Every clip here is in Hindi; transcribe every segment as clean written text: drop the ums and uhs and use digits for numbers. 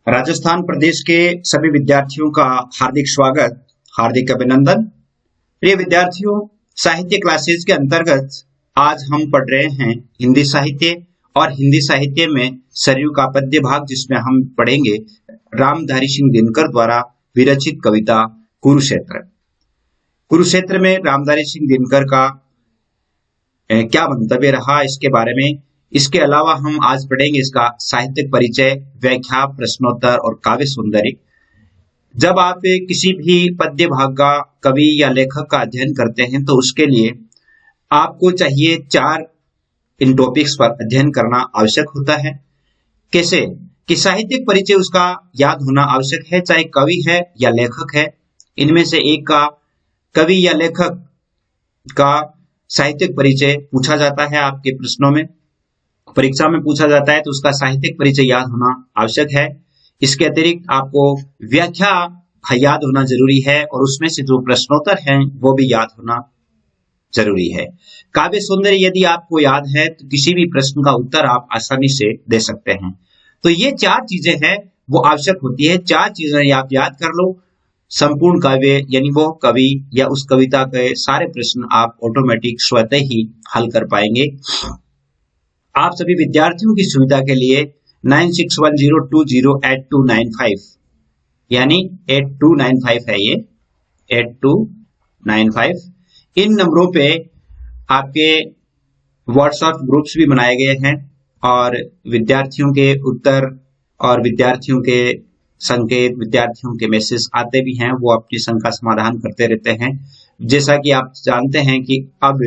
राजस्थान प्रदेश के सभी विद्यार्थियों का हार्दिक स्वागत, हार्दिक अभिनंदन। प्रिय विद्यार्थियों, साहित्य क्लासेस के अंतर्गत आज हम पढ़ रहे हैं हिंदी साहित्य और हिंदी साहित्य में सरयू का पद्य भाग, जिसमें हम पढ़ेंगे रामधारी सिंह दिनकर द्वारा विरचित कविता कुरुक्षेत्र। कुरुक्षेत्र में रामधारी सिंह दिनकर का क्या मंतव्य रहा इसके बारे में, इसके अलावा हम आज पढ़ेंगे इसका साहित्यिक परिचय, व्याख्या, प्रश्नोत्तर और काव्य सौंदर्य। जब आप किसी भी पद्य भाग का कवि या लेखक का अध्ययन करते हैं तो उसके लिए आपको चाहिए 4 इन टॉपिक्स पर अध्ययन करना आवश्यक होता है। कैसे कि साहित्यिक परिचय उसका याद होना आवश्यक है, चाहे कवि है या लेखक है। इनमें से एक का कवि या लेखक का साहित्यिक परिचय पूछा जाता है, आपके प्रश्नों में, परीक्षा में पूछा जाता है, तो उसका साहित्यिक परिचय याद होना आवश्यक है। इसके अतिरिक्त आपको व्याख्या याद होना जरूरी है और उसमें से जो प्रश्नोत्तर हैं वो भी याद होना जरूरी है। काव्य सौंदर्य यदि आपको याद है तो किसी भी प्रश्न का उत्तर आप आसानी से दे सकते हैं। तो ये 4 चीजें हैं वो आवश्यक होती है। 4 चीजें आप याद कर लो, संपूर्ण काव्य यानी वो कवि या उस कविता के सारे प्रश्न आप ऑटोमेटिक स्वतः ही हल कर पाएंगे। आप सभी विद्यार्थियों की सुविधा के लिए 9610208295 यानी 8295 है, ये 8295 इन नंबरों पे आपके व्हाट्सएप ग्रुप्स भी बनाए गए हैं और विद्यार्थियों के उत्तर और विद्यार्थियों के संकेत, विद्यार्थियों के मैसेज आते भी हैं, वो अपनी शंका समाधान करते रहते हैं। जैसा कि आप जानते हैं कि अब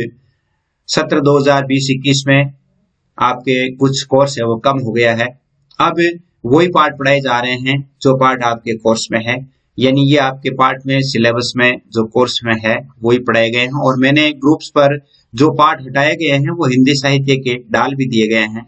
सत्र 2020-21 में आपके कुछ कोर्स है वो कम हो गया है। अब वही पार्ट पढ़ाए जा रहे हैं जो पार्ट आपके कोर्स में है, यानी ये आपके पार्ट में सिलेबस में जो कोर्स में है वही पढ़ाए गए हैं। और मैंने ग्रुप्स पर जो पार्ट हटाए गए हैं वो हिंदी साहित्य के डाल भी दिए गए हैं,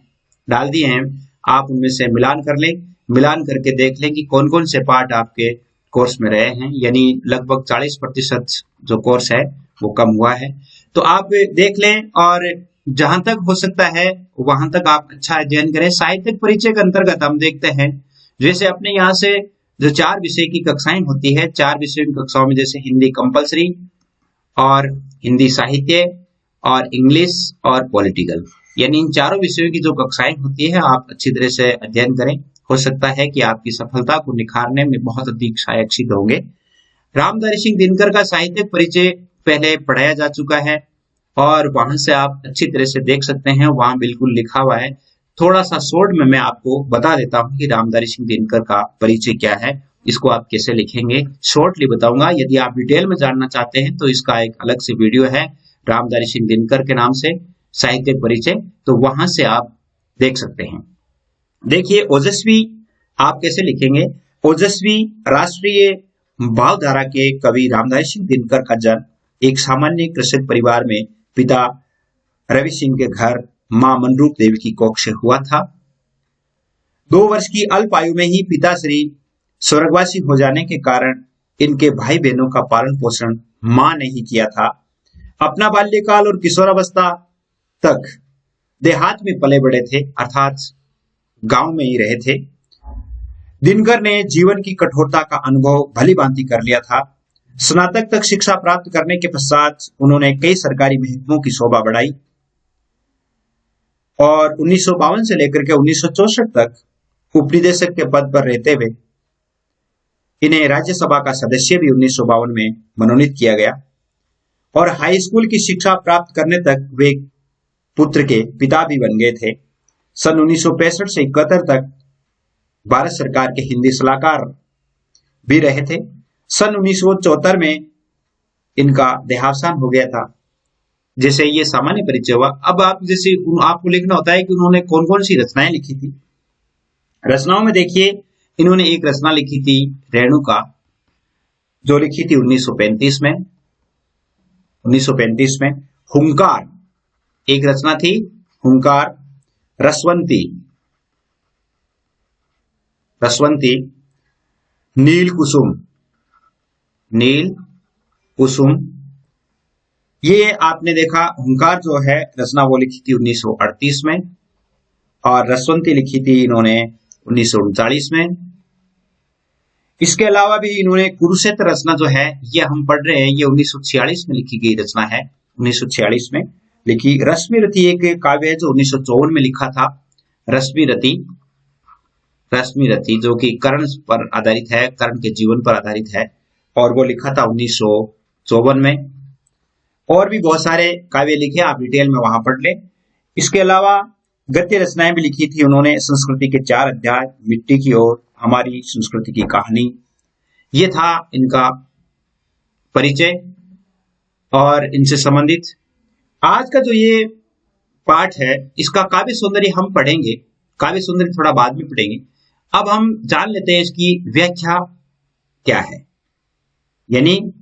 डाल दिए हैं। आप उनमें से मिलान कर लें, मिलान करके देख लें कि कौन कौन से पार्ट आपके कोर्स में रहे हैं, यानी लगभग 40% जो कोर्स है वो कम हुआ है। तो आप देख लें और जहां तक हो सकता है वहां तक आप अच्छा अध्ययन करें। साहित्यिक परिचय के अंतर्गत हम देखते हैं, जैसे अपने यहाँ से जो 4 विषय की कक्षाएं होती है, 4 विषय की कक्षाओं में जैसे हिंदी कंपलसरी और हिंदी साहित्य और इंग्लिश और पॉलिटिकल, यानी इन चारों विषयों की जो कक्षाएं होती है आप अच्छी तरह से अध्ययन करें। हो सकता है कि आपकी सफलता को निखारने में बहुत अधिक सहायक सिद्ध होंगे। रामधारी सिंह दिनकर का साहित्यिक परिचय पहले पढ़ाया जा चुका है और वहां से आप अच्छी तरह से देख सकते हैं, वहां बिल्कुल लिखा हुआ है। थोड़ा सा शॉर्ट में मैं आपको बता देता हूं कि रामधारी सिंह दिनकर का परिचय क्या है, इसको आप कैसे लिखेंगे, शॉर्टली बताऊंगा। यदि आप डिटेल में जानना चाहते हैं तो इसका एक अलग से वीडियो है रामधारी सिंह दिनकर के नाम से, साहित्यिक परिचय, तो वहां से आप देख सकते हैं। देखिए, ओजस्वी आप कैसे लिखेंगे। ओजस्वी राष्ट्रीय भावधारा के कवि रामधारी सिंह दिनकर का जन्म एक सामान्य कृषक परिवार में पिता रवि सिंह के घर मां मनरूप देवी की कोख से हुआ था। 2 वर्ष की अल्प आयु में ही पिताश्री स्वर्गवासी हो जाने के कारण इनके भाई बहनों का पालन पोषण मां ने ही किया था। अपना बाल्यकाल और किशोरावस्था तक देहात में पले बड़े थे, अर्थात गांव में ही रहे थे। दिनकर ने जीवन की कठोरता का अनुभव भली भांति कर लिया था। स्नातक तक शिक्षा प्राप्त करने के पश्चात उन्होंने कई सरकारी महकमों की शोभा बढ़ाई और 1952 से लेकर के 1964 तक उपनिदेशक के पद पर रहते हुए इन्हें राज्यसभा का सदस्य भी 1952 में मनोनीत किया गया और हाई स्कूल की शिक्षा प्राप्त करने तक वे पुत्र के पिता भी बन गए थे। सन 1965 से 71 तक भारत सरकार के हिंदी सलाहकार भी रहे थे। सन 1974 में इनका देहावसान हो गया था। जैसे ये सामान्य परिचय हुआ। अब आप जैसे आपको लिखना होता है कि उन्होंने कौन कौन सी रचनाएं लिखी थी। रचनाओं में देखिए, इन्होंने एक रचना लिखी थी रेणुका, जो लिखी थी 1935 में। 1935 में हुंकार एक रचना थी, हुंकार। रसवंती, नील कुसुम, ये आपने देखा। हुंकार जो है रचना वो लिखी थी 1938 में और रसवंती लिखी थी इन्होंने 1939 में। इसके अलावा भी इन्होंने कुरुक्षेत्र रचना जो है ये हम पढ़ रहे हैं, ये 1946 में लिखी गई रचना है। 1946 में लिखी रश्मि रति एक काव्य है जो 1954 में लिखा था। रश्मि रति जो कि कर्ण पर आधारित है, कर्ण के जीवन पर आधारित है, और वो लिखा था 1954 में। और भी बहुत सारे काव्य लिखे, आप डिटेल में वहां पढ़ ले। इसके अलावा गद्य रचनाएं भी लिखी थी उन्होंने। संस्कृति के 4 अध्याय, मिट्टी की ओर, हमारी संस्कृति की कहानी, ये था इनका परिचय और इनसे संबंधित। आज का जो ये पाठ है इसका काव्य सौंदर्य हम पढ़ेंगे, काव्य सौंदर्य थोड़ा बाद में पढ़ेंगे। अब हम जान लेते हैं इसकी व्याख्या क्या है, यानी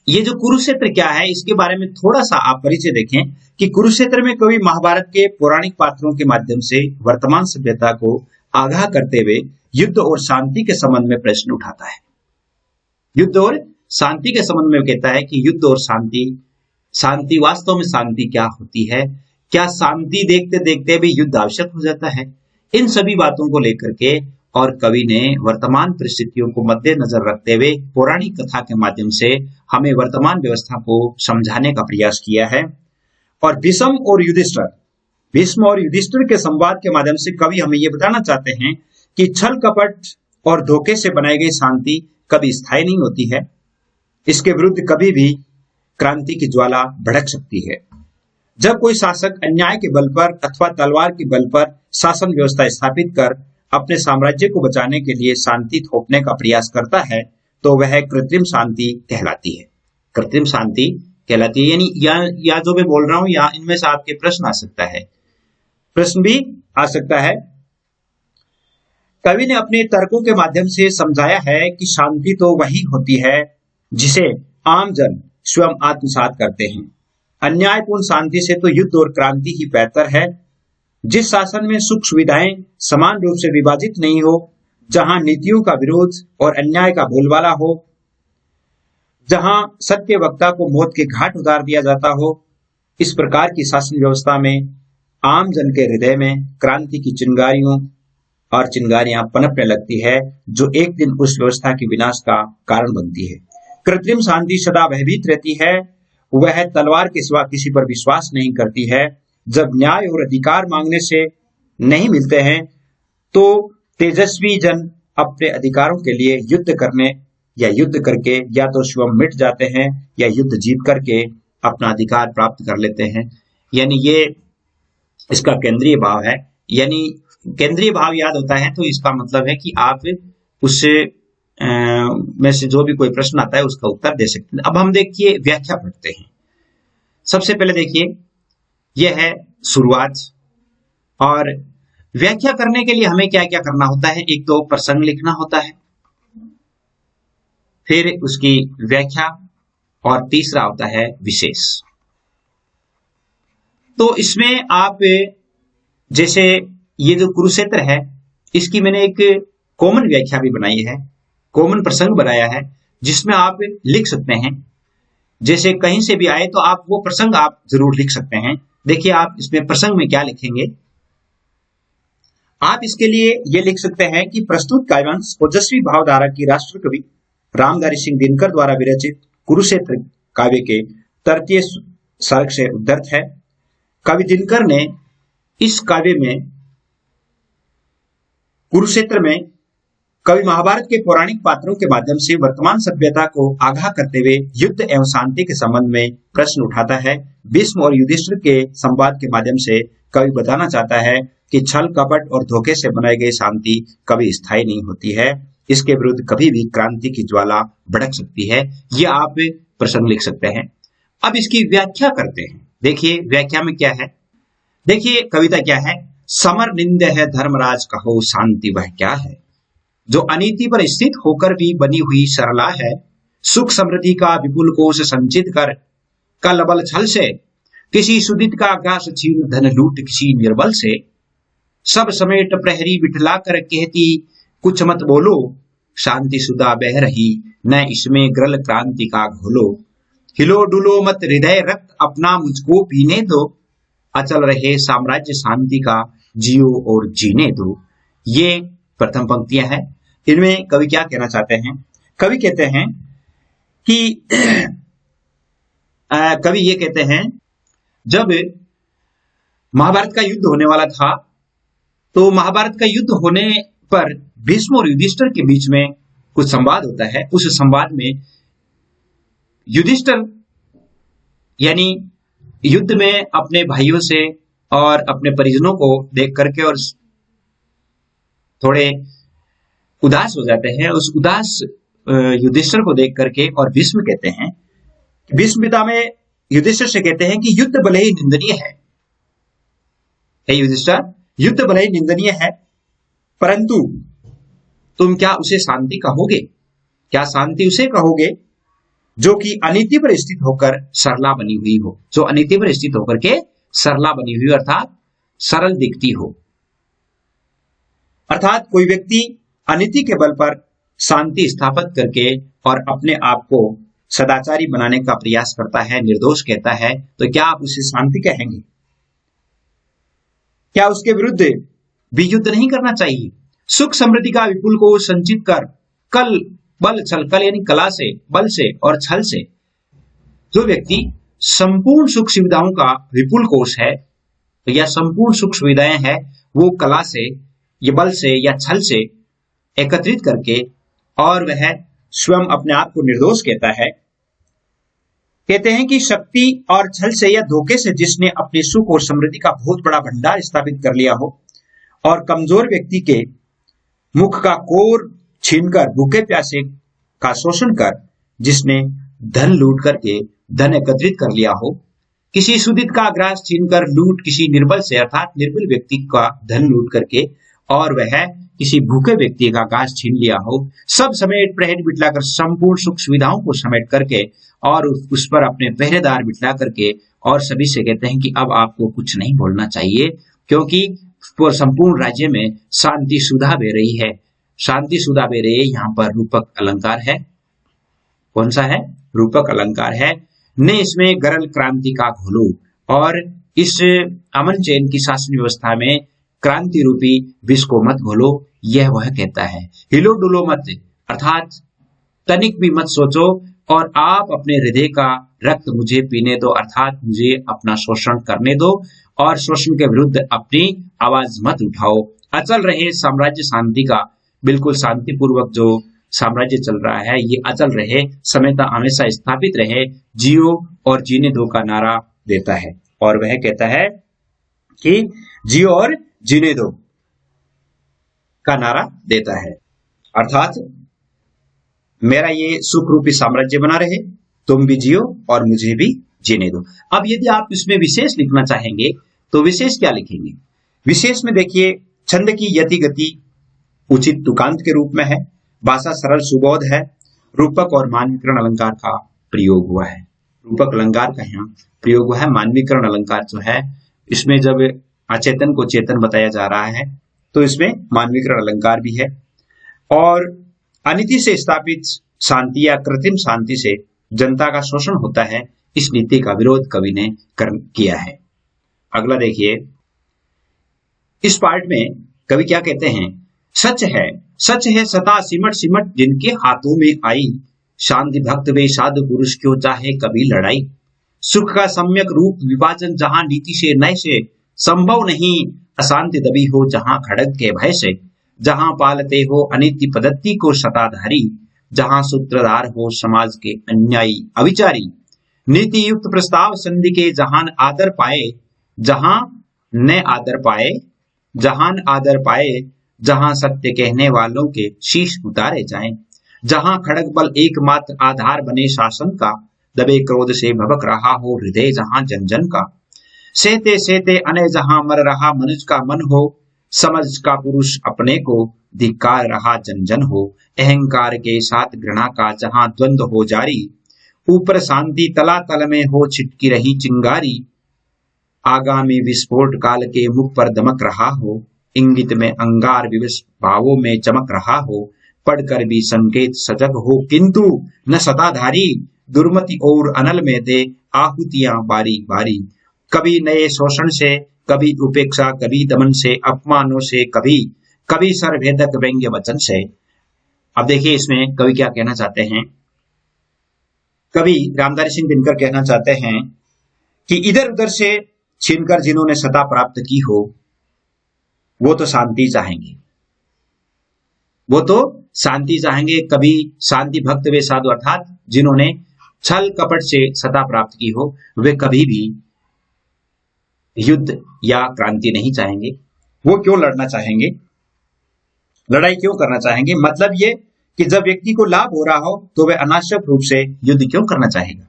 ये जो कुरुक्षेत्र क्या है इसके बारे में थोड़ा सा आप परिचय देखें कि कुरुक्षेत्र में कवि महाभारत के पौराणिक पात्रों के माध्यम से वर्तमान सभ्यता को आगाह करते हुए युद्ध और शांति के संबंध में प्रश्न उठाता है। युद्ध और शांति के संबंध में कहता है कि युद्ध और शांति वास्तव में शांति क्या होती है, क्या शांति देखते देखते भी युद्ध आवश्यक हो जाता है। इन सभी बातों को लेकर के और कवि ने वर्तमान परिस्थितियों को मद्देनजर रखते हुए पौराणिक कथा के माध्यम से हमें वर्तमान व्यवस्था को समझाने का प्रयास किया है। और भीष्म और युधिष्ठिर के संवाद के माध्यम से कवि हमें यह बताना चाहते हैं कि छल कपट और धोखे से बनाई गई शांति कभी स्थायी नहीं होती है। इसके विरुद्ध कभी भी क्रांति की ज्वाला भड़क सकती है। जब कोई शासक अन्याय के बल पर अथवा तलवार के बल पर शासन व्यवस्था स्थापित कर अपने साम्राज्य को बचाने के लिए शांति थोपने का प्रयास करता है तो वह कृत्रिम शांति कहलाती है। कृत्रिम शांति कहलाती है, यानी या जो मैं बोल रहा हूं या इनमें से आपके प्रश्न आ सकता है, प्रश्न भी आ सकता है। कवि ने अपने तर्कों के माध्यम से समझाया है कि शांति तो वही होती है जिसे आम जन स्वयं आत्मसात करते हैं। अन्यायपूर्ण शांति से तो युद्ध और क्रांति ही बेहतर है। जिस शासन में सुख सुविधाएं समान रूप से विभाजित नहीं हो, जहां नीतियों का विरोध और अन्याय का बोलबाला हो, जहां सत्य वक्ता को मौत के घाट उतार दिया जाता हो, इस प्रकार की शासन व्यवस्था में आम जन के हृदय में क्रांति की चिंगारियां पनपने लगती है, जो एक दिन उस व्यवस्था के विनाश का कारण बनती है। कृत्रिम शांति सदा भयभीत रहती है, वह तलवार के सिवा किसी पर विश्वास नहीं करती है। जब न्याय और अधिकार मांगने से नहीं मिलते हैं तो तेजस्वी जन अपने अधिकारों के लिए युद्ध करने या युद्ध करके या तो स्वयं मिट जाते हैं या युद्ध जीत करके अपना अधिकार प्राप्त कर लेते हैं। यानी ये इसका केंद्रीय भाव है। यानी केंद्रीय भाव याद होता है तो इसका मतलब है कि आप उससे में से जो भी कोई प्रश्न आता है उसका उत्तर दे सकते हैं। अब हम देखिए व्याख्या पढ़ते हैं। सबसे पहले देखिए यह है शुरुआत, और व्याख्या करने के लिए हमें क्या क्या करना होता है। एक तो प्रसंग लिखना होता है, फिर उसकी व्याख्या, और तीसरा होता है विशेष। तो इसमें आप जैसे ये जो कुरुक्षेत्र है इसकी मैंने एक कॉमन व्याख्या भी बनाई है, कॉमन प्रसंग बनाया है जिसमें आप लिख सकते हैं। जैसे कहीं से भी आए तो आप वो प्रसंग आप जरूर लिख सकते हैं। देखिए आप इसमें प्रसंग में क्या लिखेंगे। आप इसके लिए ये लिख सकते हैं कि प्रस्तुत काव्यांश ओजस्वी भावधारा की राष्ट्र कवि रामधारी सिंह दिनकर द्वारा विरचित कुरुक्षेत्र काव्य के तृतीय सर्ग से उद्धृत है। कवि दिनकर ने इस काव्य में कुरुक्षेत्र में कवि महाभारत के पौराणिक पात्रों के माध्यम से वर्तमान सभ्यता को आगाह करते हुए युद्ध एवं शांति के संबंध में प्रश्न उठाता है। भीष्म और युधिष्ठिर के संवाद के माध्यम से कवि बताना चाहता है कि छल कपट और धोखे से बनाई गई शांति कभी स्थायी नहीं होती है। इसके विरुद्ध कभी भी क्रांति की ज्वाला भड़क सकती है। ये आप प्रसंग लिख सकते हैं। अब इसकी व्याख्या करते हैं। देखिए व्याख्या में क्या है, देखिए कविता क्या है। समर निंद है धर्मराज कहो शांति वह क्या है, जो अनीति पर स्थित होकर भी बनी हुई सरला है। सुख समृद्धि का विपुल कोश संचित कर कलबल छल से, किसी सुदित का आकाश छीन धन लूट किसी निर्बल से। सब समेट प्रहरी बिठला कर कहती कुछ मत बोलो, शांति सुधा बह रही न इसमें ग्रल क्रांति का घोलो। हिलो डुलो मत हृदय रक्त अपना मुझको पीने दो, अचल रहे साम्राज्य शांति का जियो और जीने दो। ये प्रथम पंक्तियां हैं। इनमें कवि क्या कहना चाहते हैं? कवि कहते हैं कि कवि ये कहते हैं, जब महाभारत का युद्ध होने वाला था तो महाभारत का युद्ध होने पर भीष्म और युधिष्ठिर के बीच में कुछ संवाद होता है। उस संवाद में युधिष्ठिर यानी युद्ध में अपने भाइयों से और अपने परिजनों को देख करके और थोड़े उदास हो जाते हैं। उस उदास युधिष्ठिर को देख करके और भीष्म कहते हैं, भीष्म पिता में युधिष्ठिर से कहते हैं कि युद्ध भले ही निंदनीय है, हे युधिष्ठिर, युद्ध भले ही निंदनीय है, परंतु तुम क्या उसे शांति कहोगे? क्या शांति उसे कहोगे जो कि अनीति पर स्थित होकर सरला बनी हुई हो, जो अनीति पर स्थित होकर के सरला बनी हुई अर्थात सरल दिखती हो। अर्थात कोई व्यक्ति अनीति के बल पर शांति स्थापित करके और अपने आप को सदाचारी बनाने का प्रयास करता है, निर्दोष कहता है, तो क्या आप उसे शांति कहेंगे? क्या उसके विरुद्ध भी युद्ध नहीं करना चाहिए? सुख समृद्धि का विपुल को संचित कर कल बल छल, कल यानी कला से, बल से और छल से जो व्यक्ति संपूर्ण सुख सुविधाओं का विपुल कोष है, तो यह संपूर्ण सुख सुविधाएं हैं वो कला से या बल से या छल से एकत्रित करके और वह स्वयं अपने आप को निर्दोष कहता है। कहते हैं कि शक्ति और छल से या धोखे से जिसने अपने सुख और समृद्धि का बहुत बड़ा भंडार स्थापित कर लिया हो और कमजोर व्यक्ति के मुख का कोर छीनकर भूखे प्यासे का शोषण कर जिसने धन लूट करके धन एकत्रित कर लिया हो, किसी सुदित का ग्रास छीनकर लूट किसी निर्बल से अर्थात निर्बल व्यक्ति का धन लूट करके और वह किसी भूखे व्यक्ति का घास छीन लिया हो, सब समेट परहेट बिठलाकर संपूर्ण सुख सुविधाओं को समेट करके और उस पर अपने पहरेदार बिठला करके और सभी से कहते हैं कि अब आपको कुछ नहीं बोलना चाहिए, क्योंकि संपूर्ण राज्य में शांति सुधा बह रही है। शांति सुधा बह रही है, यहाँ पर रूपक अलंकार है। कौन सा है? रूपक अलंकार है। ने इसमें गरल क्रांति का घोलो, और इस अमन चैन की शासन व्यवस्था में क्रांति रूपी विष को मत घोलो, यह वह कहता है। हिलो डुलो मत, अर्थात तनिक भी मत सोचो और आप अपने हृदय का रक्त मुझे पीने दो, अर्थात मुझे अपना शोषण करने दो और शोषण के विरुद्ध अपनी आवाज मत उठाओ। अचल रहे साम्राज्य शांति का, बिल्कुल शांतिपूर्वक जो साम्राज्य चल रहा है ये अचल रहे, समयता हमेशा स्थापित रहे, जियो और जीने दो का नारा देता है। और वह कहता है कि जियो और जीने दो का नारा देता है, अर्थात मेरा ये सुख रूपी साम्राज्य बना रहे, तुम भी जियो और मुझे भी जीने दो। अब यदि आप इसमें विशेष लिखना चाहेंगे तो विशेष क्या लिखेंगे? विशेष में देखिए, छंद की यति गति उचित तुकांत के रूप में है, भाषा सरल सुबोध है, रूपक और मानवीकरण अलंकार का प्रयोग हुआ है। रूपक अलंकार का यहाँ प्रयोग हुआ है। मानवीकरण अलंकार जो है इसमें जब अचेतन को चेतन बताया जा रहा है तो इसमें मानवीकरण अलंकार भी है। और अनीति से स्थापित शांति या कृत्रिम शांति से जनता का शोषण होता है, इस नीति का विरोध कवि ने किया है। अगला देखिए, इस पार्ट में कवि क्या कहते हैं? सच है सता सिमट सिमट जिनके हाथों में आई, शांति भक्त वे साधु पुरुष क्यों चाहे कभी लड़ाई। सुख का सम्यक रूप विभाजन जहां नीति से नय से, संभव नहीं अशांति दबी हो जहां खड़ग के भय से। जहां पालते हो अनीति पद्धति को सताधारी, जहां सूत्रधार हो समाज के अन्यायी अविचारी। नीति युक्त प्रस्ताव संधि के जहान आदर पाए, जहां न आदर पाए, जहान आदर पाए, जहां सत्य कहने वालों के शीश उतारे जाएं। जहां खड़ग बल एकमात्र आधार बने शासन का, दबे क्रोध से भबक रहा हो हृदय जहां जन जन का। सहते सहते अनय जहां मर रहा मनुष्य का मन हो, समझ का पुरुष अपने को धिक्कार रहा जन जन हो। अहंकार के साथ घृणा का जहां द्वंद्व हो जारी, ऊपर शांति तला तल में हो छिटकी रही चिंगारी। आगामी विस्फोट काल के मुख पर दमक रहा हो, इंगित में अंगार विवश भावों में चमक रहा हो। पढ़कर भी संकेत सजग हो किंतु न सताधारी, दुर्मति और अनल में दे आहुतियां बारी बारी। कभी नए शोषण से, कभी उपेक्षा, कभी दमन से, अपमानों से, कभी कभी सरभेदक व्यंग्य वचन से। अब देखिए इसमें कवि क्या कहना चाहते हैं। कवि रामधारी सिंह दिनकर कहना चाहते हैं कि इधर उधर से छीनकर जिन्होंने सत्ता प्राप्त की हो वो तो शांति चाहेंगे, वो तो शांति चाहेंगे। कभी शांति भक्त वे साधु, अर्थात जिन्होंने छल कपट से सत्ता प्राप्त की हो वे कभी भी युद्ध या क्रांति नहीं चाहेंगे। वो क्यों लड़ना चाहेंगे, लड़ाई क्यों करना चाहेंगे? मतलब ये कि जब व्यक्ति को लाभ हो रहा हो तो वह अनावश्यक रूप से युद्ध क्यों करना चाहेगा।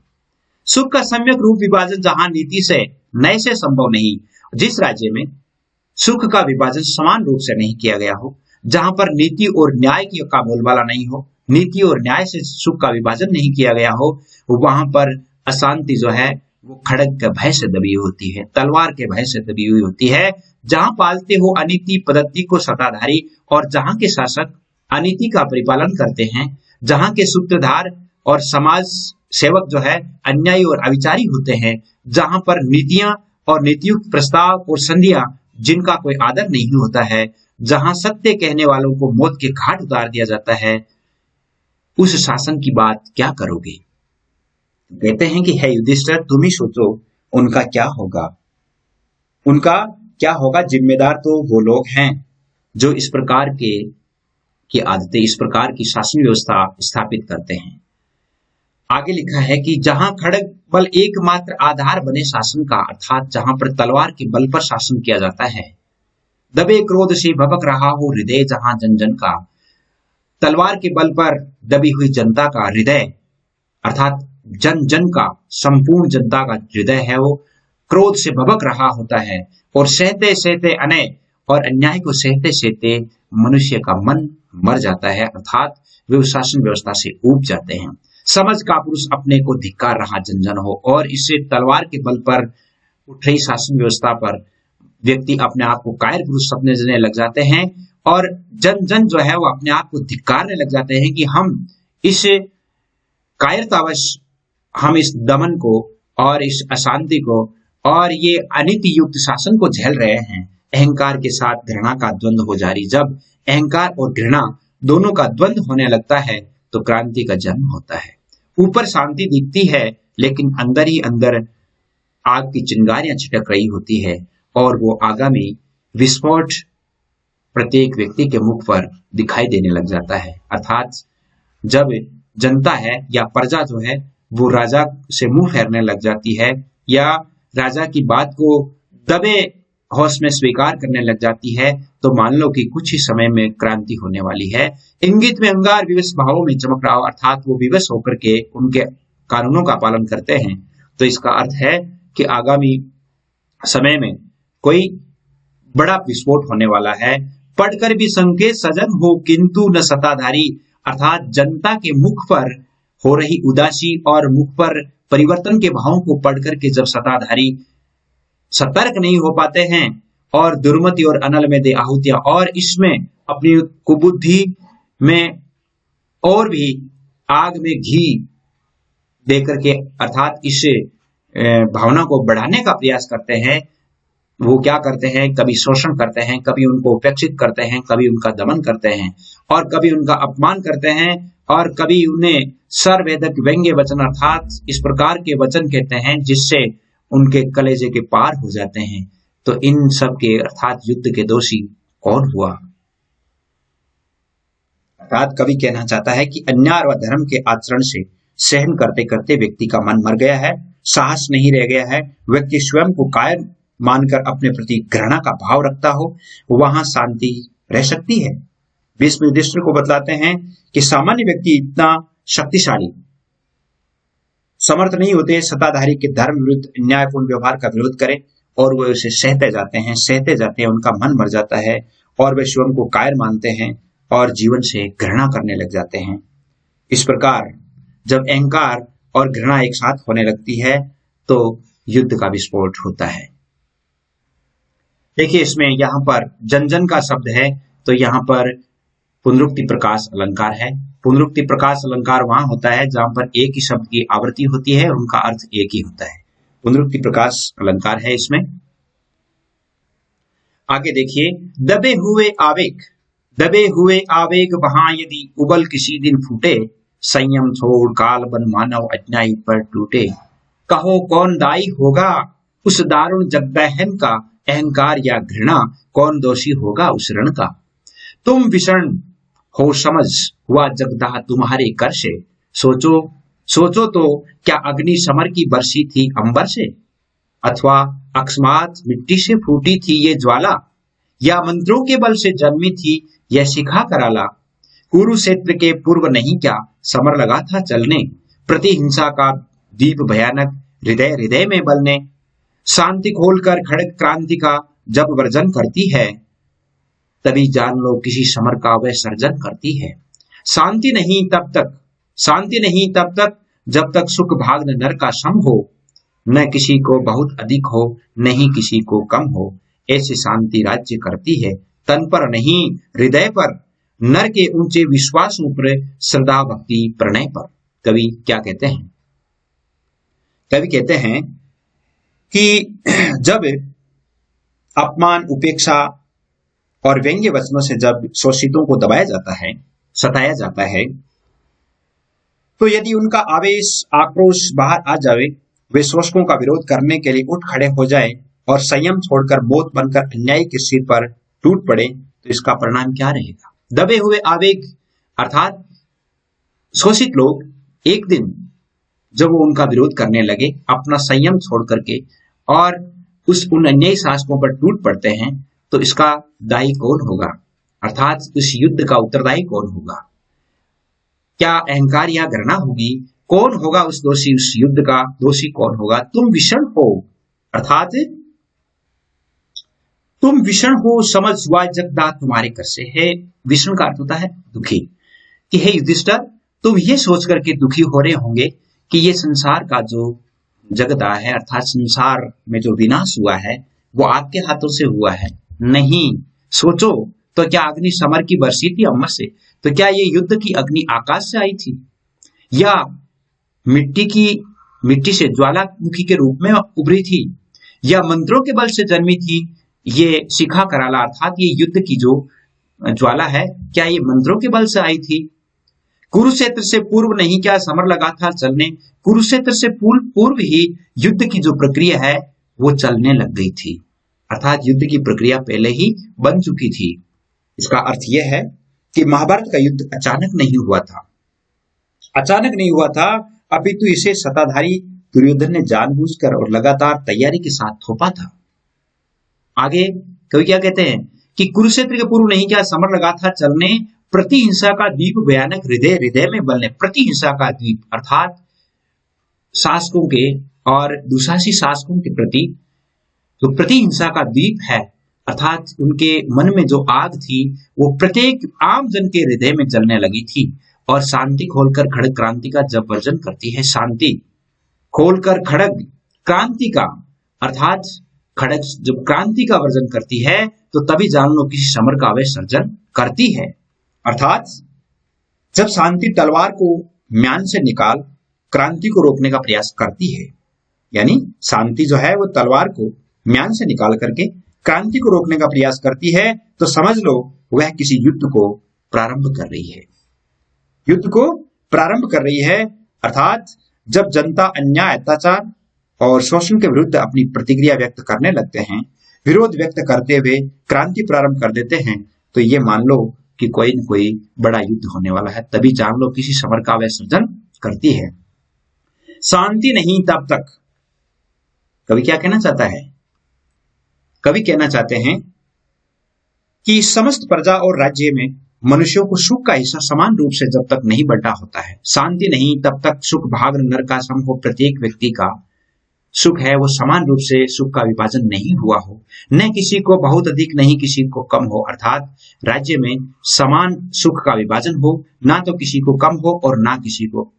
सुख का सम्यक रूप विभाजन जहां नीति से न्याय से संभव नहीं, जिस राज्य में सुख का विभाजन समान रूप से नहीं किया गया हो, जहां पर नीति और न्याय की का बोलबाला नहीं हो, नीति और न्याय से सुख का विभाजन नहीं किया गया हो, वहां पर अशांति जो है वो खड़ग के भय से दबी होती है, तलवार के भय से दबी हुई होती है। जहां पालते हो अनीति पद्धति को सत्ताधारी और जहां के शासक अनीति का परिपालन करते हैं, जहां के सूत्रधार और समाज सेवक जो है अन्यायी और अविचारी होते हैं, जहां पर नीतियां और नीतियुक्त प्रस्ताव और संधियां जिनका कोई आदर नहीं होता है, जहां सत्य कहने वालों को मौत के घाट उतार दिया जाता है, उस शासन की बात क्या करोगे? कहते हैं कि हे युधिष्ठिर तुम ही सोचो उनका क्या होगा, उनका क्या होगा। जिम्मेदार तो वो लोग हैं जो इस प्रकार की आदतें, इस प्रकार की शासन व्यवस्था स्थापित करते हैं। आगे लिखा है कि जहां खड़ग बल एकमात्र आधार बने शासन का, अर्थात जहां पर तलवार के बल पर शासन किया जाता है, दबे क्रोध से भभक रहा हो हृदय जहां जन जन का, तलवार के बल पर दबी हुई जनता का हृदय, अर्थात जन जन का, संपूर्ण जनता का हृदय है वो क्रोध से भभक रहा होता है, और सहते सहते अन्याय और अन्याय को सहते सहते मनुष्य का मन मर जाता है, अर्थात वे उस शासन व्यवस्था से ऊब जाते हैं। समझ का पुरुष अपने को धिक्कार रहा जन जन हो, और इससे तलवार के बल पर उठ रही शासन व्यवस्था पर व्यक्ति अपने आप को कायर पुरुष समझने लग जाते हैं, और जन जन जो है वो अपने आप को धिक्कारने लग जाते हैं कि हम इस कायरतावश हम इस दमन को और इस अशांति को और ये अनीति युक्त शासन को झेल रहे हैं। अहंकार के साथ घृणा का द्वंद्व हो जारी, जब अहंकार और घृणा दोनों का द्वंद्व होने लगता है तो क्रांति का जन्म होता है। ऊपर शांति दिखती है लेकिन अंदर ही अंदर आग की चिंगारियां छिटक रही होती है, और वो आगामी विस्फोट प्रत्येक व्यक्ति के मुख पर दिखाई देने लग जाता है। अर्थात जब जनता है या प्रजा जो है वो राजा से मुंह फेरने लग जाती है, या राजा की बात को दबे होश में स्वीकार करने लग जाती है, तो मान लो कि कुछ ही समय में क्रांति होने वाली है। इंगित में अंगार विवश भावों में चमक रहा हो, अर्थात वो विवश होकर के उनके कानूनों का पालन करते हैं, तो इसका अर्थ है कि आगामी समय में कोई बड़ा विस्फोट होने वाला है। पढ़कर भी संकेत सजग हो किंतु न सत्ताधारी, अर्थात जनता के मुख पर हो रही उदासी और मुख पर परिवर्तन के भावों को पढ़ करके जब सत्ताधारी सतर्क नहीं हो पाते हैं और दुर्मति और अनल में दे आहुतियां, और इसमें अपनी कुबुद्धि में और भी आग में घी देकर के, अर्थात इस भावना को बढ़ाने का प्रयास करते हैं, वो क्या करते हैं, कभी शोषण करते हैं, कभी उनको उपेक्षित करते हैं, कभी उनका दमन करते हैं, और कभी उनका अपमान करते हैं, और कभी उन्हें सर्ववेदक व्यंग्य वचन अर्थात इस प्रकार के वचन कहते हैं जिससे उनके कलेजे के पार हो जाते हैं। तो इन सब के अर्थात युद्ध के दोषी कौन हुआ? अर्थात कवि कहना चाहता है कि अन्याय व धर्म के आचरण से सहन करते करते व्यक्ति का मन मर गया है, साहस नहीं रह गया है, व्यक्ति स्वयं को कायर मानकर अपने प्रति घृणा का भाव रखता हो, वहां शांति रह सकती है। भीष्म युधिष्ठिर को बतलाते हैं कि सामान्य व्यक्ति इतना शक्तिशाली समर्थ नहीं होते सत्ताधारी के धर्म विरुद्ध न्यायपूर्ण व्यवहार का विरोध करें, और वे उसे सहते जाते हैं, उनका मन मर जाता है और वे स्वयं को कायर मानते हैं और जीवन से घृणा करने लग जाते हैं। इस प्रकार जब अहंकार और घृणा एक साथ होने लगती है तो युद्ध का विस्फोट होता है। देखिए इसमें यहाँ पर जन जन का शब्द है, तो यहाँ पर पुनरुक्ति प्रकाश अलंकार है। पुनरुक्ति प्रकाश अलंकार वहां होता है जहां पर एक ही शब्द की आवृत्ति होती है और उनका अर्थ एक ही होता है। पुनरुक्ति प्रकाश अलंकार है इसमें। आगे देखिए, दबे हुए आवेग दबे हुए आवेग वहां यदि उबल किसी दिन फूटे, संयम छोड़ काल बन मानव अन्यायी पर टूटे। कहो कौन दाई होगा उस दारुण जगदहन का, अहंकार या घृणा कौन दोषी होगा उस रण का। तुम विषण हो समझ हुआ जगदाह तुम्हारे कर से, सोचो सोचो तो क्या अग्नि समर की बरसी थी अंबर से, अथवा अकस्मात मिट्टी से फूटी थी ये ज्वाला, या मंत्रों के बल से जन्मी थी यह शिखा कराला। कुरुक्षेत्र के पूर्व नहीं क्या समर लगा था चलने, प्रतिहिंसा का दीप भयानक हृदय हृदय में बलने। शांति खोलकर खड़ग क्रांति का जब वर्जन करती है, तभी जान लो किसी समर का वह सर्जन करती है। शांति नहीं तब तक, शांति नहीं तब तक जब तक सुख भाग नर का सम हो, न किसी को बहुत अधिक हो नहीं किसी को कम हो। ऐसी शांति राज्य करती है तन पर नहीं हृदय पर, नर के ऊंचे विश्वासों पर श्रद्धा भक्ति प्रणय पर। कवि क्या कहते हैं? कवि कहते हैं कि जब अपमान उपेक्षा और व्यंग्य वचनों से जब शोषितों को दबाया जाता है, सताया जाता है, तो यदि उनका आवेश आक्रोश बाहर आ जाए, वे शोषकों का विरोध करने के लिए उठ खड़े हो जाए और संयम छोड़कर मौत बनकर अन्यायी के सिर पर टूट पड़े, तो इसका परिणाम क्या रहेगा? दबे हुए आवेग अर्थात शोषित लोग एक दिन जब वो उनका विरोध करने लगे अपना संयम छोड़ करके और उन अन्यायी शासकों पर टूट पड़ते हैं, तो इसका दायी कौन होगा? अर्थात इस युद्ध का उत्तरदायी कौन होगा? क्या अहंकार या घृणा होगी? कौन होगा उस दोषी? उस युद्ध का दोषी कौन होगा? तुम विषण हो, अर्थात तुम विषण हो समझ हुआ जगदा तुम्हारे कर से है। विषण का अर्थ होता है दुखी, कि हे युधिष्ठिर, तुम ये सोच करके दुखी हो रहे होंगे कि ये संसार का जो जगदा है, अर्थात संसार में जो विनाश हुआ है वो आपके हाथों से हुआ है। नहीं, सोचो तो क्या अग्नि समर की बरसी थी अम्बर से? तो क्या ये युद्ध की अग्नि आकाश से आई थी, या मिट्टी से ज्वालामुखी के रूप में उभरी थी, या मंत्रों के बल से जन्मी थी ये शिखा कराला? अर्थात ये युद्ध की जो ज्वाला है, क्या ये मंत्रों के बल से आई थी? कुरुक्षेत्र से पूर्व नहीं क्या समर लगा था चलने? कुरुक्षेत्र से पूर्व ही युद्ध की जो प्रक्रिया है वो चलने लग गई थी, अर्थात युद्ध की प्रक्रिया पहले ही बन चुकी थी। इसका अर्थ यह है कि महाभारत का युद्ध अचानक नहीं हुआ था, अचानक नहीं हुआ था, अपितु इसे सत्ताधारी दुर्योधन ने जानबूझकर और लगातार तैयारी के साथ थोपा था। आगे कवि क्या कहते हैं कि कुरुक्षेत्र के पूर्व नहीं क्या समर लगा था चलने, प्रतिहिंसा का द्वीप भयानक हृदय हृदय में बलने। प्रतिहिंसा का द्वीप अर्थात शासकों के और दुशासी शासकों के प्रति जो प्रतिहिंसा का द्वीप है, अर्थात उनके मन में जो आग थी वो प्रत्येक आम जन के हृदय में जलने लगी थी। और शांति खोलकर खड़ग क्रांति का जब वर्जन करती है, शांति खोलकर खड़ग क्रांति का, अर्थात खड़ग जब क्रांति का वर्जन करती है तो तभी जान लो किसी समर का वह सर्जन करती है। अर्थात जब शांति तलवार को म्यान से निकाल क्रांति को रोकने का प्रयास करती है, यानी शांति जो है वो तलवार को म्यान से निकाल करके क्रांति को रोकने का प्रयास करती है, तो समझ लो वह किसी युद्ध को प्रारंभ कर रही है, युद्ध को प्रारंभ कर रही है। अर्थात जब जनता अन्याय अत्याचार और शोषण के विरुद्ध अपनी प्रतिक्रिया व्यक्त करने लगते हैं, विरोध व्यक्त करते हुए क्रांति प्रारंभ कर देते हैं, तो ये मान लो कि कोई न कोई बड़ा युद्ध होने वाला है, तभी जान लो किसी समर का वह सृजन करती है। शांति नहीं तब तक। कवि क्या कहना चाहता है? कवि कहना चाहते हैं कि समस्त प्रजा और राज्य में मनुष्यों को सुख का हिस्सा समान रूप से जब तक नहीं बंटा होता है, शांति नहीं तब तक सुख भाग नर का सम हो, प्रत्येक व्यक्ति का सुख है वो समान रूप से सुख का विभाजन नहीं हुआ हो, न किसी को बहुत अधिक नहीं किसी को कम हो, अर्थात राज्य में समान सुख का विभाजन हो, ना तो किसी को कम हो और ना किसी को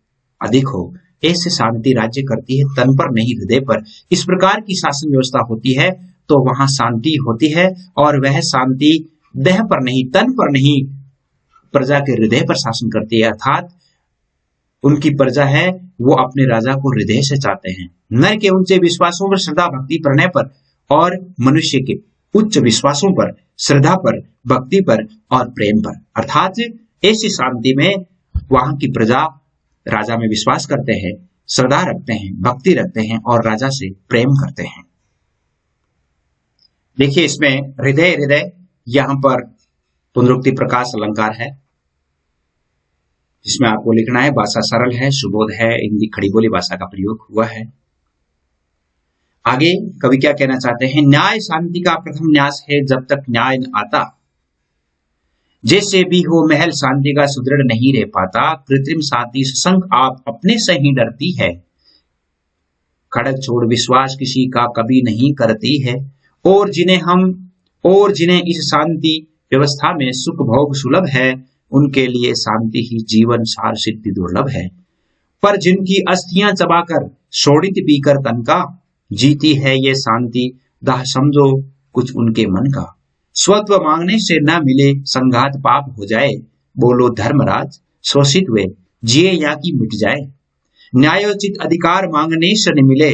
अधिक हो। ऐसे शांति राज्य करती है तन पर नहीं हृदय पर। इस प्रकार की शासन व्यवस्था होती है तो वहां शांति होती है, और वह शांति देह पर नहीं तन पर नहीं प्रजा के हृदय पर शासन करती है। अर्थात उनकी प्रजा है वो अपने राजा को हृदय से चाहते हैं, नर के ऊंचे विश्वासों पर श्रद्धा भक्ति प्रणय पर और मनुष्य के उच्च विश्वासों पर श्रद्धा पर, भक्ति पर और प्रेम पर। अर्थात ऐसी शांति में वहां की प्रजा राजा में विश्वास करते हैं, श्रद्धा रखते हैं, भक्ति रखते हैं और राजा से प्रेम करते हैं। देखिए इसमें हृदय हृदय यहां पर पुनरुक्ति प्रकाश अलंकार है, जिसमें आपको लिखना है। भाषा सरल है, सुबोध है, हिंदी खड़ी बोली भाषा का प्रयोग हुआ है। आगे कवि क्या कहना चाहते हैं? न्याय शांति का प्रथम न्यास है, जब तक न्याय न आता, जैसे भी हो महल शांति का सुदृढ़ नहीं रह पाता। कृत्रिम शांति सशंक आप अपने से ही डरती है, खड़ग छोड़ विश्वास किसी का कभी नहीं करती है। और जिन्हें इस शांति व्यवस्था में सुख भोग सुलभ है, उनके लिए शांति ही जीवन सार सिद्धि दुर्लभ है। पर जिनकी अस्थियां चबाकर शोणित पीकर तन का, जीती है ये शांति दाह समझो कुछ उनके मन का। स्वत्व मांगने से न मिले संघात पाप हो जाए, बोलो धर्मराज शोषित हुए जिए या की मिट जाए। न्यायोचित अधिकार मांगने से न मिले,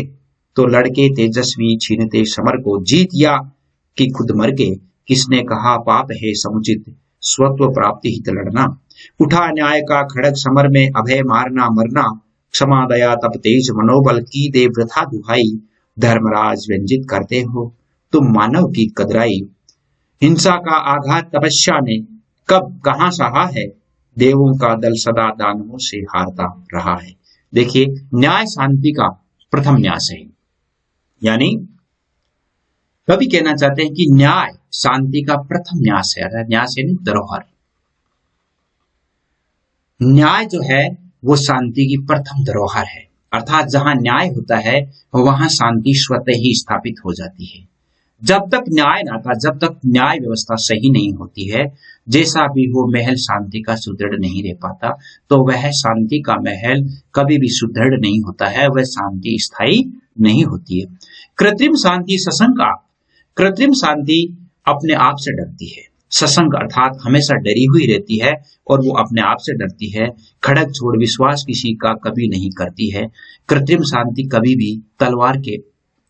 तो लड़के तेजस्वी छीनते समर को, जीत या कि खुद मर के। किसने कहा पाप है समुचित स्वत्व प्राप्ति हित लड़ना। उठा न्याय का खड़ग समर में अभय मारना मरना। क्षमा दया तप तेज मनोबल की दे वृथा दुहाई। धर्मराज व्यंजित करते हो तुम मानव की कदराई। हिंसा का आघात तपस्या ने कब कहां सहा है, देवों का दल सदा दानवों से हारता रहा है। देखिए न्याय शांति का प्रथम न्यास है, यानी कवि कहना चाहते हैं कि न्याय शांति का प्रथम न्यास है। अर्थात न्यास यानी धरोहर। न्याय जो है वो शांति की प्रथम धरोहर है। अर्थात जहां न्याय होता है वहां शांति स्वतः ही स्थापित हो जाती है। जब तक न्याय ना था, जब तक न्याय व्यवस्था सही नहीं होती है, जैसा भी हो महल शांति का सुदृढ़ नहीं रह पाता, तो वह शांति का महल कभी भी सुदृढ़ नहीं होता है, वह शांति स्थायी नहीं होती है। कृत्रिम शांति सशंका, कृत्रिम शांति अपने आप से डरती है। सशंक अर्थात हमेशा डरी हुई रहती है और वो अपने आप से डरती है। खड़ग छोड़ विश्वास किसी का कभी नहीं करती है। कृत्रिम शांति कभी भी तलवार के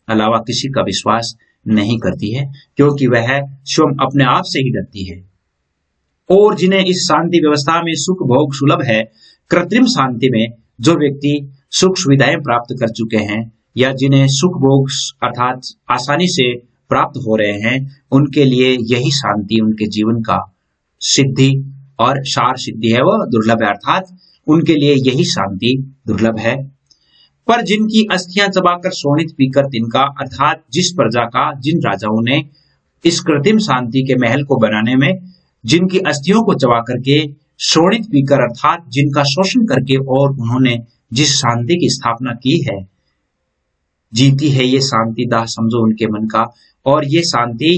अलावा किसी का विश्वास नहीं करती है, क्योंकि वह स्वयं अपने आप से ही डरती है। और जिन्हें इस शांति व्यवस्था में सुख भोग सुलभ है, कृत्रिम शांति में जो व्यक्ति सुख सुविधाएं प्राप्त कर चुके हैं या जिन्हें सुख भोग अर्थात आसानी से प्राप्त हो रहे हैं, उनके लिए यही शांति उनके जीवन का सिद्धि और सार सिद्धि है, वह दुर्लभ है। अर्थात उनके लिए यही शांति दुर्लभ है। पर जिनकी अस्थियां चबाकर शोणित पीकर तिनका, अर्थात जिस प्रजा का, जिन राजाओं ने इस कृत्रिम शांति के महल को बनाने में जिनकी अस्थियों को चबा करके शोणित पीकर अर्थात जिनका शोषण करके और उन्होंने जिस शांति की स्थापना की है, जीती है ये शांति दाह समझो उनके मन का। और ये शांति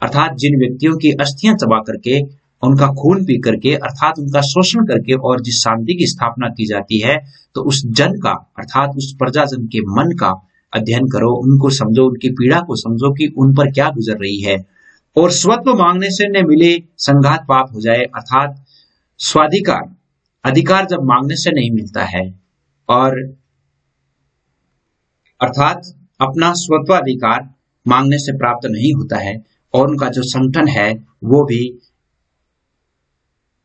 अर्थात जिन व्यक्तियों की अस्थियां चबा करके, उनका खून पी करके अर्थात उनका शोषण करके और जिस शांति की स्थापना की जाती है, तो उस जन का अर्थात उस प्रजाजन के मन का अध्ययन करो, उनको समझो, उनकी पीड़ा को समझो कि उन पर क्या गुजर रही है। और स्वत्व मांगने से न मिले संघात पाप हो जाए, अर्थात स्वाधिकार अधिकार जब मांगने से नहीं मिलता है और अर्थात अपना स्वत्वाधिकार मांगने से प्राप्त नहीं होता है और उनका जो संगठन है वो भी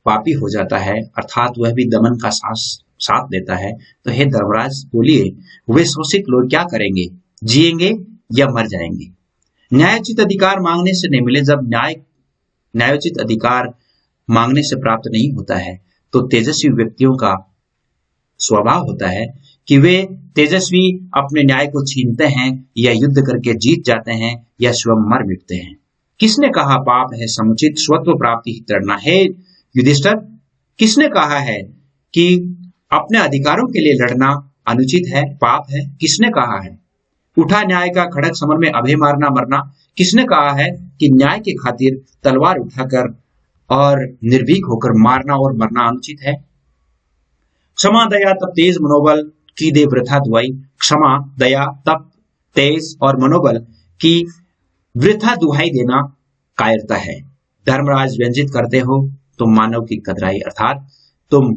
पापी हो जाता है, अर्थात वह भी दमन का साथ देता है। तो हे धर्मराज बोलिए, वे शोषित लोग क्या करेंगे, जिएंगे या मर जाएंगे। न्यायोचित अधिकार मांगने से नहीं मिले, जब न्यायोचित अधिकार मांगने से प्राप्त नहीं होता है, तो तेजस्वी व्यक्तियों का स्वभाव होता है कि वे तेजस्वी अपने न्याय को छीनते हैं या युद्ध करके जीत जाते हैं या स्वयं मर मिटते हैं। किसने कहा पाप है समुचित स्वत्व प्राप्ति ही तड़ना है। युधिष्ठिर, किसने कहा है कि अपने अधिकारों के लिए लड़ना अनुचित है, पाप है? किसने कहा है? उठा न्याय का खड़ग समर में अभय मारना मरना, किसने कहा है कि न्याय के खातिर तलवार उठाकर और निर्भीक होकर मारना और मरना अनुचित है? क्षमा दया तप तेज मनोबल की दे वृथा दुहाई। क्षमा दया तप तेज और मनोबल की वृथा दुहाई देना कायरता है। धर्मराज व्यंजित करते हो तुम मानव की कतराई, अर्थात तुम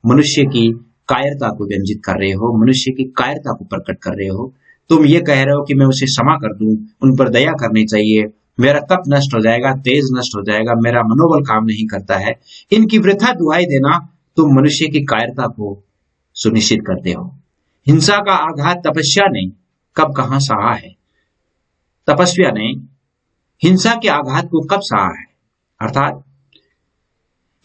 मनुष्य की कायरता को व्यंजित कर रहे हो, मनुष्य की कायरता को प्रकट कर रहे हो। तुम ये कह रहे हो कि मैं उसे क्षमा कर दूं, उन पर दया करनी चाहिए, मेरा तप नष्ट हो जाएगा, तेज नष्ट हो जाएगा, मेरा मनोबल काम नहीं करता है, इनकी वृथा दुहाई देना तुम मनुष्य की कायरता को सुनिश्चित करते हो। हिंसा का आघात तपस्या ने कब कहां सहा है? तपस्या ने हिंसा के आघात को कब सहा है? अर्थात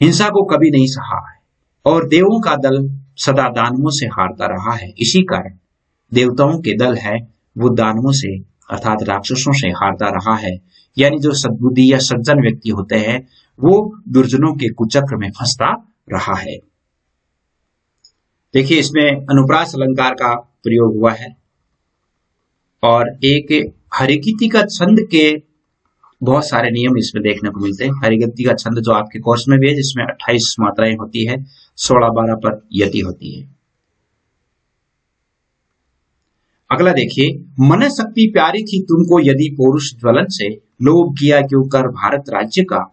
हिंसा को कभी नहीं सहा है। और देवों का दल सदा दानवों से हारता रहा है। इसी कारण देवताओं के दल है वो दानवों से अर्थात राक्षसों से हारता रहा है। यानी जो सद्बुद्धि या सज्जन व्यक्ति होते हैं वो दुर्जनों के कुचक्र में फंसता रहा है। देखिए इसमें अनुप्रास अलंकार का प्रयोग हुआ है और एक हरिकीति का छंद के बहुत सारे नियम इसमें देखने को मिलते हैं। हरिकीति का छंद जो आपके कोर्स में भी है, जिसमें 28 मात्राएं होती है, 16-12 पर यति होती है। अगला देखिए, मन शक्ति प्यारी थी तुमको यदि पौरुष ज्वलन से, लोभ किया क्यों कर भारत राज्य का,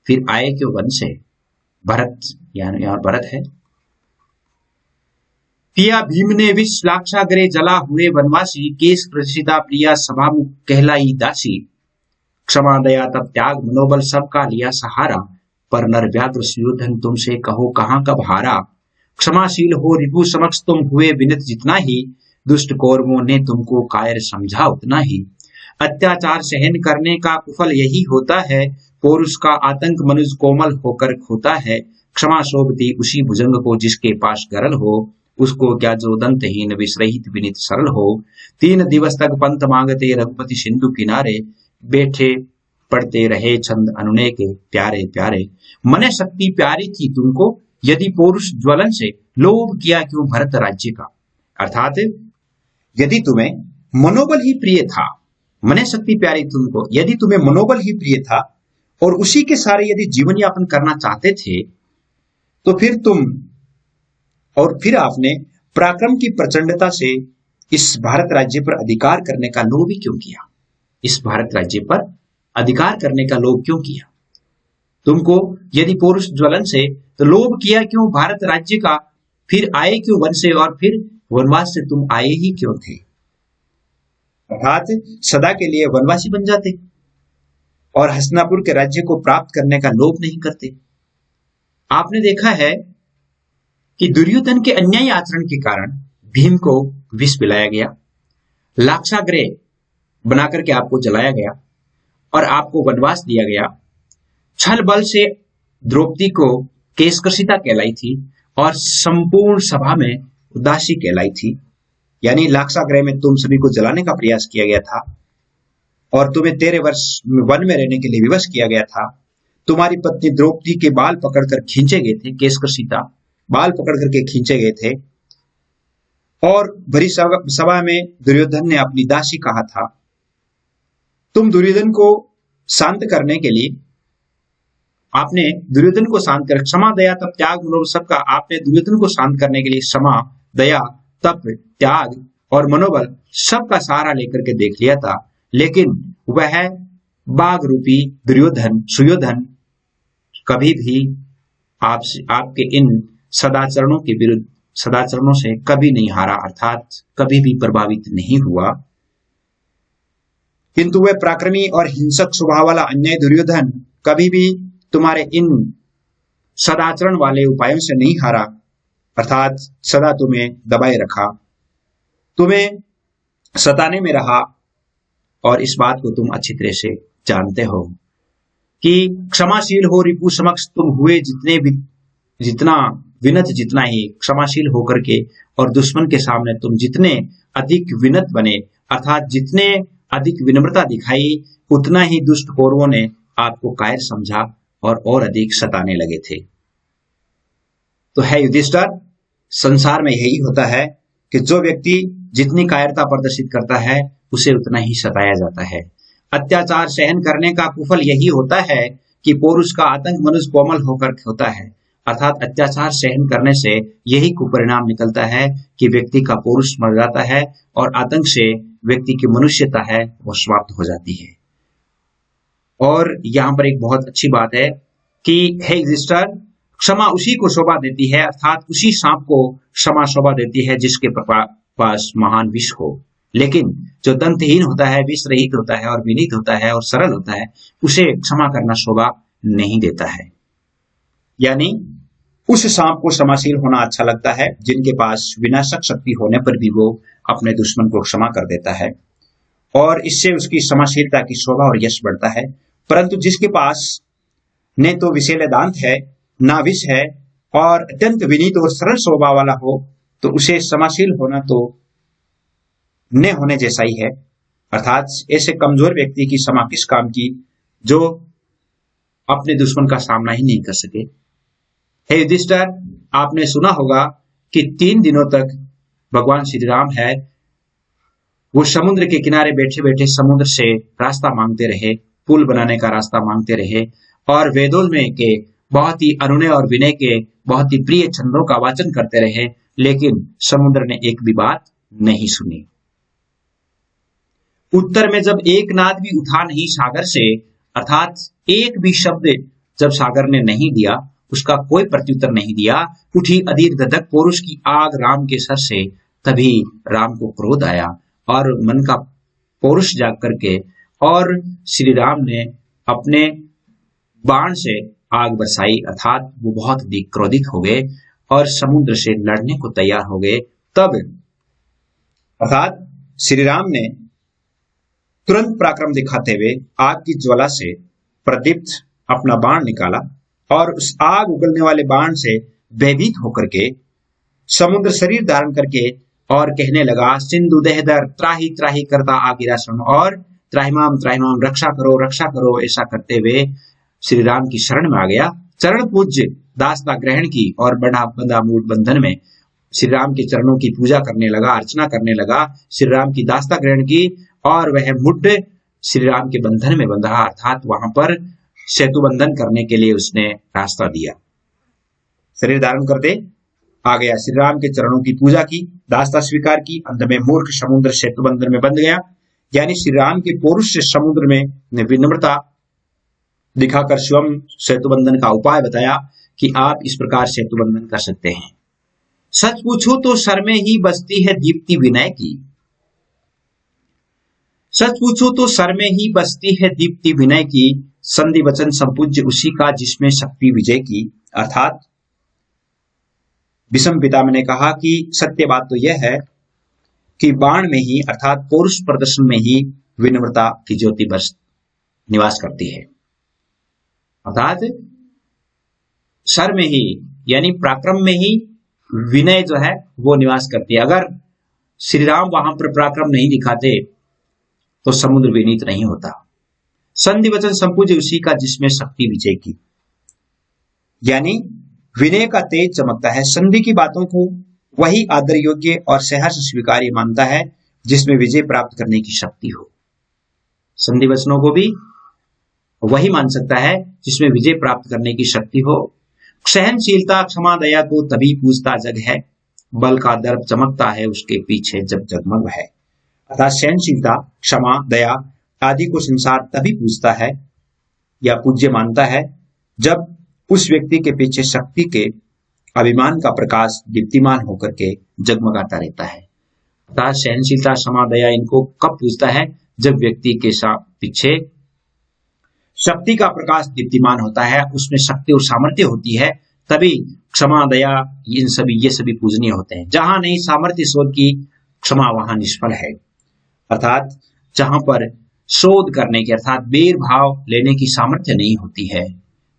फिर आए क्यों वन से। भरत यानी यहाँ भरत है। पिया भीम ने विष लाक्षाग्रे जला हुए वनवासी, केस प्रसिता प्रिया सभामुख कहलाई दासी। क्षमा दया तब त्याग मनोबल सबका लिया सहारा, पर नर व्याघ्र सुयोधन तुमसे कहो कहाँ कब हारा। क्षमाशील हो रिपु समक्ष तुम हुए विनित जितना ही, दुष्ट कौरवों ने तुमको कायर समझा उतना ही। अत्याचार सहन करने का कुफल यही होता है, पौरुष का आतंक मनुष्य कोमल होकर खोता है। क्षमा शोभती उसी भुजंग को जिसके पास गरल हो, उसको क्या जो दंतहीन विषरहित विनित सरल हो। 3 दिवस तक पंथ मांगते रघुपति सिंधु किनारे, बैठे पढ़ते रहे छंद अनुनय के प्यारे प्यारे। मन शक्ति प्यारी थी तुमको यदि पौरुष ज्वलन से, लोभ किया क्यों भरत राज्य का। अर्थात यदि तुम्हें मनोबल ही प्रिय था, मन शक्ति प्यारी तुमको यदि तुम्हें मनोबल ही प्रिय था और उसी के सारे यदि जीवन यापन करना चाहते थे, तो फिर आपने पराक्रम की प्रचंडता से इस भारत राज्य पर अधिकार करने का लोभ ही क्यों किया। इस भारत राज्य पर अधिकार करने का लोभ क्यों किया। तुमको यदि पौरुष ज्वलन से, तो लोभ किया क्यों भारत राज्य का, फिर आए क्यों वन से, और फिर वनवास से तुम आए ही क्यों थे। अर्थात सदा के लिए वनवासी बन जाते और हस्तिनापुर के राज्य को प्राप्त करने का लोभ नहीं करते। आपने देखा है कि दुर्योधन के अन्यायी आचरण के कारण भीम को विष पिलाया गया, लाक्षाग्रह बनाकर के आपको जलाया गया और आपको वनवास दिया गया। छल बल से द्रौपदी को केशकर्षिता कहलाई थी और संपूर्ण सभा में उदासी कहलाई थी। यानी लाक्षागृह में तुम सभी को जलाने का प्रयास किया गया था और तुम्हें 13 वर्ष वन में रहने के लिए विवश किया गया था। तुम्हारी पत्नी द्रौपदी के बाल पकड़कर खींचे गए थे, केशकर्षिता बाल पकड़ करके खींचे गए थे और भरी सभा में दुर्योधन ने अपनी दासी कहा था। तुम दुर्योधन को शांत करने के लिए आपने दुर्योधन को शांत कर, क्षमा दया तप त्याग मनोबल सबका, आपने दुर्योधन को शांत करने के लिए क्षमा दया तप त्याग और मनोबल सबका सहारा लेकर के देख लिया था, लेकिन वह बाघ रूपी दुर्योधन सुयोधन कभी भी आपके इन सदाचरणों के विरुद्ध, सदाचरणों से कभी नहीं हारा, अर्थात कभी भी प्रभावित नहीं हुआ। किंतु वह पराक्रमी और हिंसक स्वभाव वाला अन्यायी दुर्योधन कभी भी तुम्हारे इन सदाचरण वाले उपायों से नहीं हारा, अर्थात सदा तुम्हें दबाए रखा, तुम्हें सताने में रहा। और इस बात को तुम अच्छी तरह से जानते हो कि क्षमाशील हो रिपु समक्ष तुम हुए जितना विनत जितना ही क्षमाशील होकर के, और दुश्मन के सामने तुम जितने अधिक विनत बने, अर्थात जितने अधिक विनम्रता दिखाई, उतना ही दुष्ट कौरवों ने आपको कायर समझा और अधिक सताने लगे थे। तो है युधिष्ठिर, संसार में यही होता है कि जो व्यक्ति जितनी कायरता प्रदर्शित करता है उसे उतना ही सताया जाता है। अत्याचार सहन करने का कुफल यही होता है कि पौरुष का आतंक मनुष्य कोमल होकर होता है, अर्थात अत्याचार सहन करने से यही कुपरिणाम निकलता है कि व्यक्ति का पौरुष मर जाता है और आतंक से व्यक्ति की मनुष्यता है वो समाप्त हो जाती है। और यहाँ पर एक बहुत अच्छी बात है कि हे युधिष्ठिर, क्षमा उसी को शोभा देती है, अर्थात उसी सांप को क्षमा शोभा देती है जिसके पास महान विष हो, लेकिन जो दंतहीन होता है, विष रहित होता है और विनीत होता है और सरल होता है, उसे क्षमा करना शोभा नहीं देता है। यानी उस सांप को क्षमाशील होना अच्छा लगता है जिनके पास विनाशक शक्ति होने पर भी वो अपने दुश्मन को क्षमा कर देता है, और इससे उसकी क्षमाशीलता की शोभा और यश बढ़ता है। परंतु जिसके पास न तो विषैले दांत है, ना विष है, और अत्यंत विनीत और सरल स्वभाव वाला हो, तो उसे क्षमाशील होना तो न होने जैसा ही है। अर्थात ऐसे कमजोर व्यक्ति की क्षमा किस काम की, जो अपने दुश्मन का सामना ही नहीं कर सके। हे युधिष्ठिर, आपने सुना होगा कि 3 दिनों तक भगवान श्री राम है वो समुद्र के किनारे बैठे बैठे समुद्र से रास्ता मांगते रहे, पुल बनाने का रास्ता मांगते रहे, और वेदों में के बहुत ही अनुनय और विनय के बहुत ही प्रिय छंदों का वाचन करते रहे, लेकिन समुद्र ने एक भी बात नहीं सुनी। उत्तर में जब एक नाद भी उठा नहीं सागर से, अर्थात एक भी शब्द जब सागर ने नहीं दिया, उसका कोई प्रत्युत्तर नहीं दिया, उठी अधीर धधक पौरुष की आग राम के सर से, तभी राम को क्रोध आया और मन का पौरुष जाग करके, और श्री राम ने अपने बाण से आग बरसाई, अर्थात वो बहुत अधिक क्रोधित हो गए और समुद्र से लड़ने को तैयार हो गए। तब अर्थात श्री राम ने तुरंत पराक्रम दिखाते हुए आग की ज्वाला से प्रदीप्त अपना बाण निकाला, और उस आग उगलने वाले बाण से भयभीत होकर के समुद्र शरीर धारण करके और कहने लगा, सिंधु दहदर त्राही त्राही करता आगिरा सुन, और त्राहिमाम रक्षा करो, ऐसा करते हुए श्री राम की शरण में आ गया। चरण पूज्य दासता ग्रहण की और बंधा मूड बंधन में श्री राम के चरणों की पूजा करने लगा, अर्चना करने लगा, श्री राम की दासता ग्रहण की, और वह मुड श्री राम के बंधन में बंधा, अर्थात वहां पर सेतु बंधन करने के लिए उसने रास्ता दिया। शरीर धारण करते आ गया, श्री राम के चरणों की पूजा की, दासता स्वीकार की, अंत में मूर्ख समुद्र सेतु बंधन में बंध गया। यानी श्री राम के पौरुष से समुद्र में विनम्रता दिखाकर स्वयं सेतु बंधन का उपाय बताया कि आप इस प्रकार सेतु बंधन कर सकते हैं। सच पूछो तो सर में ही बसती है दीप्ति विनय की, सच पूछो तो सर में ही बसती है दीप्ति विनय की, संधि वचन संपूज्य उसी का जिसमें शक्ति विजय की। अर्थात विषम पितामह ने कहा कि सत्य बात तो यह है कि बाण में ही, अर्थात पौरुष प्रदर्शन में ही विनम्रता की ज्योति बस निवास करती है। अर्थात सर में ही, यानी पराक्रम में ही विनय जो है वो निवास करती है। अगर श्री राम वहां पर पराक्रम नहीं दिखाते तो समुद्र विनीत नहीं होता। संधि वचन संपूज्य उसी का जिसमें शक्ति विजय की, यानी विनय का तेज चमकता है। संधि की बातों को वही आदर योग्य और सहर्ष स्वीकार्य मानता है जिसमें विजय प्राप्त करने की शक्ति हो। संधि वचनों को भी वही मान सकता है जिसमें विजय प्राप्त करने की शक्ति हो। सहनशीलता क्षमा दया को तभी पूजता जग है, बल का दर्प चमकता है उसके पीछे जब जगमग है। अर्थात सहनशीलता, क्षमा, दया आदि को संसार तभी पूजता है या पूज्य मानता है जब उस व्यक्ति के पीछे शक्ति के अभिमान का प्रकाश दीप्तिमान होकर के जगमगाता रहता है। अर्थात सहनशीलता, क्षमा, दया इनको कब पूजता है? जब व्यक्ति के पीछे शक्ति का प्रकाश दीप्तिमान होता है, उसमें शक्ति और सामर्थ्य होती है, तभी क्षमा, दया ये सभी पूजनीय होते हैं। जहां नहीं सामर्थ्य शोध की, क्षमा वहां निष्फल है। अर्थात जहां पर शोध करने की, अर्थात बेर भाव लेने की सामर्थ्य नहीं होती है,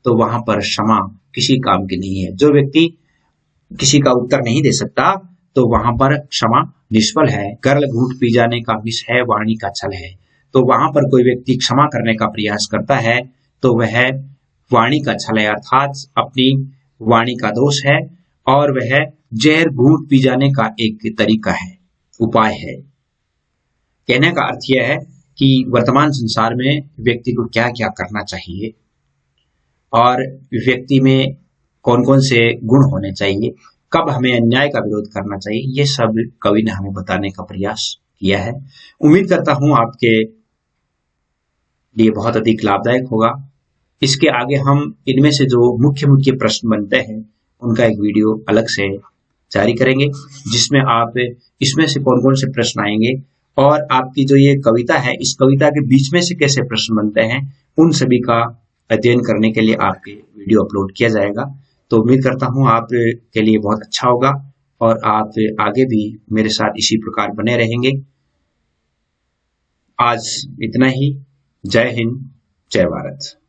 तो वहां पर क्षमा किसी काम की नहीं है। जो व्यक्ति किसी का उत्तर नहीं दे सकता, तो वहां पर क्षमा निष्फल है। गरल घूंट पी जाने का विष है, वाणी का छल है। तो वहां पर कोई व्यक्ति क्षमा करने का प्रयास करता है तो वह वाणी का छल है, अर्थात अपनी वाणी का दोष है, और वह जहर घूंट पी जाने का एक तरीका है, उपाय है। कहने का अर्थ यह है कि वर्तमान संसार में व्यक्ति को क्या क्या करना चाहिए और व्यक्ति में कौन कौन से गुण होने चाहिए, कब हमें अन्याय का विरोध करना चाहिए, ये सब कवि ने हमें बताने का प्रयास किया है। उम्मीद करता हूं आपके लिए बहुत अधिक लाभदायक होगा। इसके आगे हम इनमें से जो मुख्य मुख्य प्रश्न बनते हैं उनका एक वीडियो अलग से जारी करेंगे, जिसमें आप इसमें से कौन कौन से प्रश्न आएंगे और आपकी जो ये कविता है, इस कविता के बीच में से कैसे प्रश्न बनते हैं, उन सभी का अध्ययन करने के लिए आपके वीडियो अपलोड किया जाएगा। तो उम्मीद करता हूँ आप के लिए बहुत अच्छा होगा और आप आगे भी मेरे साथ इसी प्रकार बने रहेंगे। आज इतना ही। जय हिंद, जय भारत।